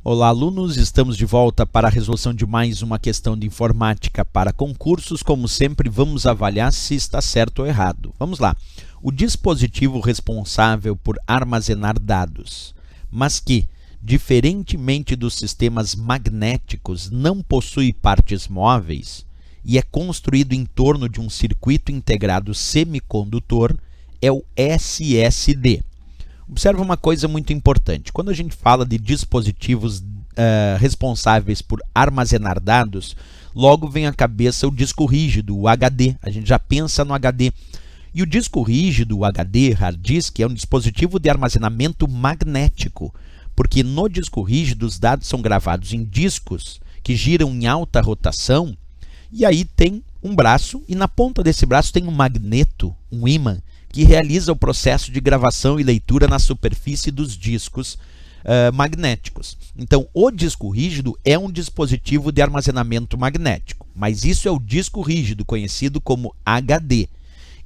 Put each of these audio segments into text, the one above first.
Olá, alunos! Estamos de volta para a resolução de mais uma questão de informática para concursos. Como sempre, vamos avaliar se está certo ou errado. Vamos lá. O dispositivo responsável por armazenar dados, mas que, diferentemente dos sistemas magnéticos, não possui partes móveis e é construído em torno de um circuito integrado semicondutor, é o SSD. Observa uma coisa muito importante. Quando a gente fala de dispositivos responsáveis por armazenar dados, logo vem à cabeça o disco rígido, o HD. A gente já pensa no HD. E o disco rígido, o HD, hard disk, é um dispositivo de armazenamento magnético, porque no disco rígido os dados são gravados em discos que giram em alta rotação, e aí tem um braço, e na ponta desse braço tem um magneto, um ímã, que realiza o processo de gravação e leitura na superfície dos discos magnéticos. Então, o disco rígido é um dispositivo de armazenamento magnético, mas isso é o disco rígido, conhecido como HD.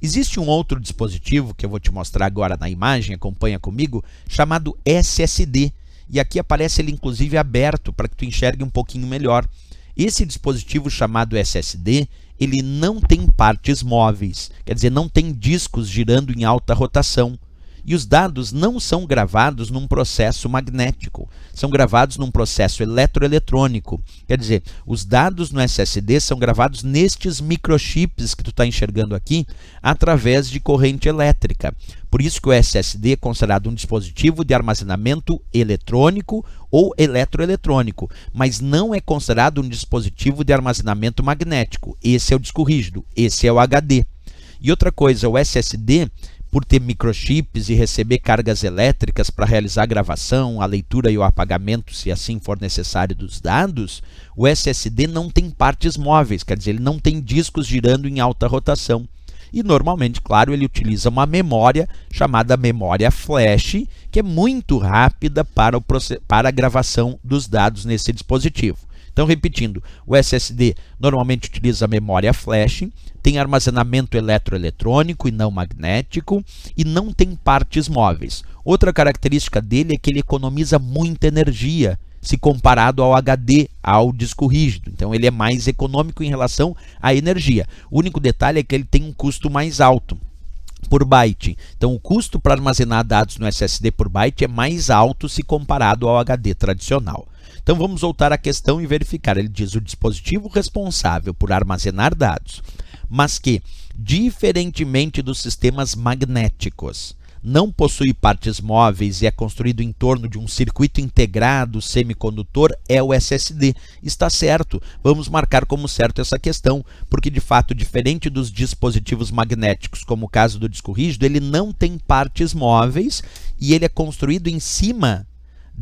Existe um outro dispositivo, que eu vou te mostrar agora na imagem, acompanha comigo, chamado SSD. E aqui aparece ele, inclusive, aberto, para que tu enxergue um pouquinho melhor. Esse dispositivo chamado SSD, ele não tem partes móveis, quer dizer, não tem discos girando em alta rotação. E os dados não são gravados num processo magnético, são gravados num processo eletroeletrônico. Quer dizer, os dados no SSD são gravados nestes microchips que tu está enxergando aqui, através de corrente elétrica. Por isso que o SSD é considerado um dispositivo de armazenamento eletrônico ou eletroeletrônico, mas não é considerado um dispositivo de armazenamento magnético. Esse é o disco rígido, esse é o HD. E outra coisa, o SSD, por ter microchips e receber cargas elétricas para realizar a gravação, a leitura e o apagamento, se assim for necessário, dos dados, o SSD não tem partes móveis, quer dizer, ele não tem discos girando em alta rotação. E normalmente, claro, ele utiliza uma memória chamada memória flash, que é muito rápida para a gravação dos dados nesse dispositivo. Então, repetindo, o SSD normalmente utiliza a memória flash, tem armazenamento eletroeletrônico e não magnético e não tem partes móveis. Outra característica dele é que ele economiza muita energia se comparado ao HD, ao disco rígido. Então, ele é mais econômico em relação à energia. O único detalhe é que ele tem um custo mais alto por byte. Então, o custo para armazenar dados no SSD por byte é mais alto se comparado ao HD tradicional. Então, vamos voltar à questão e verificar. Ele diz o dispositivo responsável por armazenar dados, mas que, diferentemente dos sistemas magnéticos, não possui partes móveis e é construído em torno de um circuito integrado semicondutor, é o SSD. Está certo, vamos marcar como certo essa questão, porque de fato, diferente dos dispositivos magnéticos, como o caso do disco rígido, ele não tem partes móveis e ele é construído em cima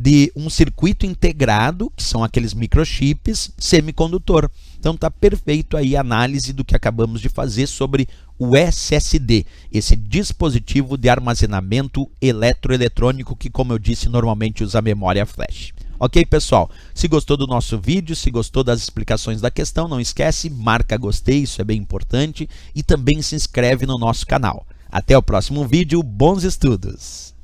de um circuito integrado, que são aqueles microchips, semicondutor. Então está perfeito aí a análise do que acabamos de fazer sobre o SSD, esse dispositivo de armazenamento eletroeletrônico que, como eu disse, normalmente usa memória flash. Ok, pessoal? Se gostou do nosso vídeo, se gostou das explicações da questão, não esquece, marca gostei, isso é bem importante, e também se inscreve no nosso canal. Até o próximo vídeo, bons estudos!